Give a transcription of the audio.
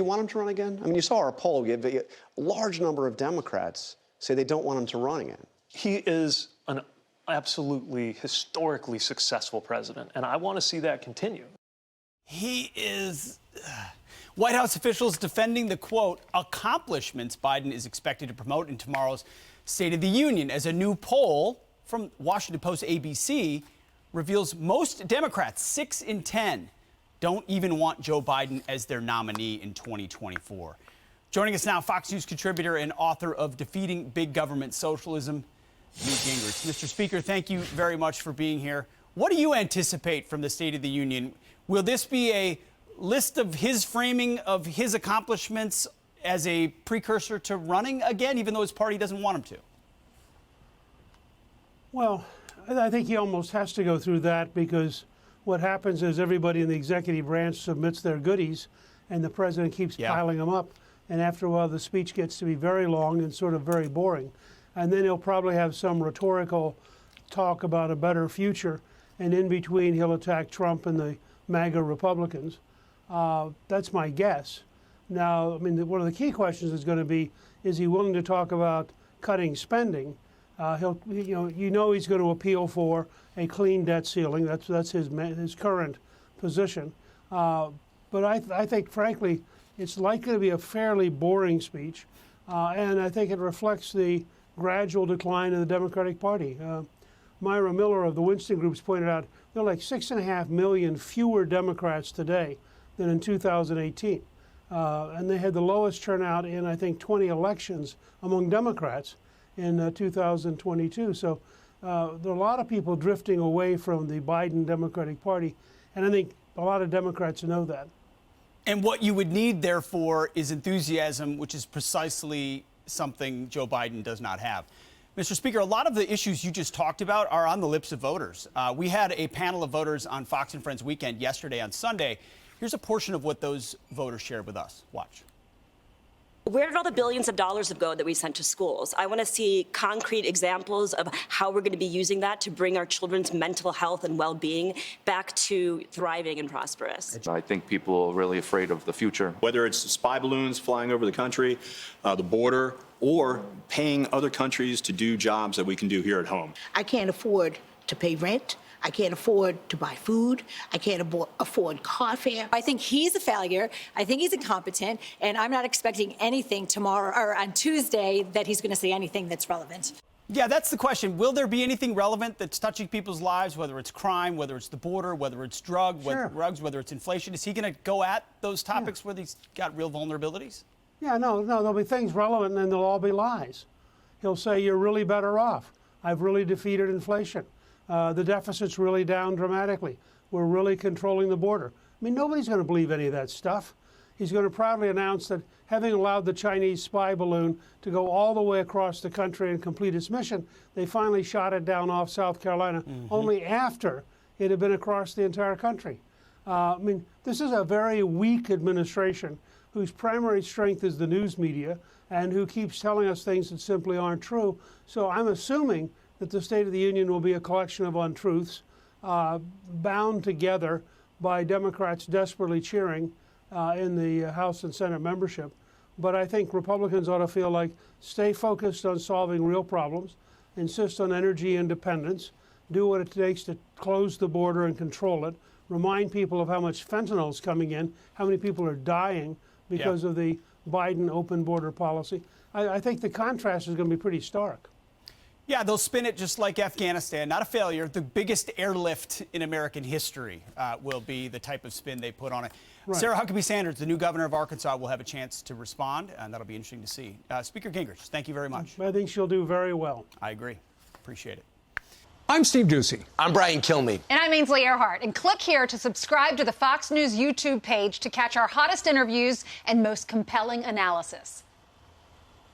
you want him to run again? I mean, you saw our poll. A large number of Democrats say they don't want him to run again. He is an absolutely historically successful president, and I want to see that continue. He is. White House officials defending the, quote, accomplishments Biden is expected to promote in tomorrow's State of the Union, as a new poll from Washington Post ABC reveals most Democrats, 6 in 10, don't even want Joe Biden as their nominee in 2024. Joining us now, Fox News contributor and author of Defeating Big Government Socialism, Newt Gingrich. Mr. Speaker, thank you very much for being here. What do you anticipate from the State of the Union? Will this be a list of his framing of his accomplishments as a precursor to running again, even though his party doesn't want him to? Well, I think he almost has to go through that, because what happens is everybody in the executive branch submits their goodies and the president keeps piling them up. And after a while, the speech gets to be very long and sort of very boring. And then he'll probably have some rhetorical talk about a better future. And in between, he'll attack Trump and the MAGA Republicans. That's my guess. Now, I mean, one of the key questions is going to be, is he willing to talk about cutting spending? He's going to appeal for a clean debt ceiling. That's his current position. But I think, frankly, it's likely to be a fairly boring speech, and I think it reflects the gradual decline of the Democratic Party. Myra Miller of the Winston Groups pointed out there are like 6.5 million fewer Democrats today than in 2018. And they had the lowest turnout in, I think, 20 elections among Democrats in 2022. So there are a lot of people drifting away from the Biden Democratic Party, and I think a lot of Democrats know that. And what you would need, therefore, is enthusiasm, which is precisely something Joe Biden does not have. Mr. Speaker, a lot of the issues you just talked about are on the lips of voters. We had a panel of voters on Fox and Friends Weekend yesterday on Sunday. Here's a portion of what those voters shared with us. Watch. Where did all the billions of dollars go that we sent to schools? I want to see concrete examples of how we're going to be using that to bring our children's mental health and well-being back to thriving and prosperous. I think people are really afraid of the future. Whether it's spy balloons flying over the country, the border, or paying other countries to do jobs that we can do here at home. I can't afford to pay rent. I can't afford to buy food. I can't afford car fare. I think he's a failure. I think he's incompetent, and I'm not expecting anything tomorrow or on Tuesday that he's going to say anything that's relevant. Yeah, that's the question. Will there be anything relevant that's touching people's lives, whether it's crime, whether it's the border, whether it's drugs, whether it's inflation? Is he going to go at those topics where he's got real vulnerabilities? Yeah, no, there'll be things relevant, and then they'll all be lies. He'll say, you're really better off. I've really defeated inflation. The deficit's really down dramatically. We're really controlling the border. I mean, nobody's going to believe any of that stuff. He's going to proudly announce that having allowed the Chinese spy balloon to go all the way across the country and complete its mission, they finally shot it down off South Carolina only after it had been across the entire country. I mean, this is a very weak administration whose primary strength is the news media and who keeps telling us things that simply aren't true. So I'm assuming that the State of the Union will be a collection of untruths bound together by Democrats desperately cheering in the House and Senate membership. But I think Republicans ought to feel like stay focused on solving real problems, insist on energy independence, do what it takes to close the border and control it, remind people of how much fentanyl is coming in, how many people are dying because of the Biden open border policy. I think the contrast is going to be pretty stark. Yeah, they'll spin it just like Afghanistan. Not a failure. The biggest airlift in American history will be the type of spin they put on it. Right. Sarah Huckabee Sanders, the new governor of Arkansas, will have a chance to respond, and that'll be interesting to see. Speaker Gingrich, thank you very much. I think she'll do very well. I agree. Appreciate it. I'm Steve Ducey. I'm Brian Kilmeade. And I'm Ainsley Earhart. And click here to subscribe to the Fox News YouTube page to catch our hottest interviews and most compelling analysis.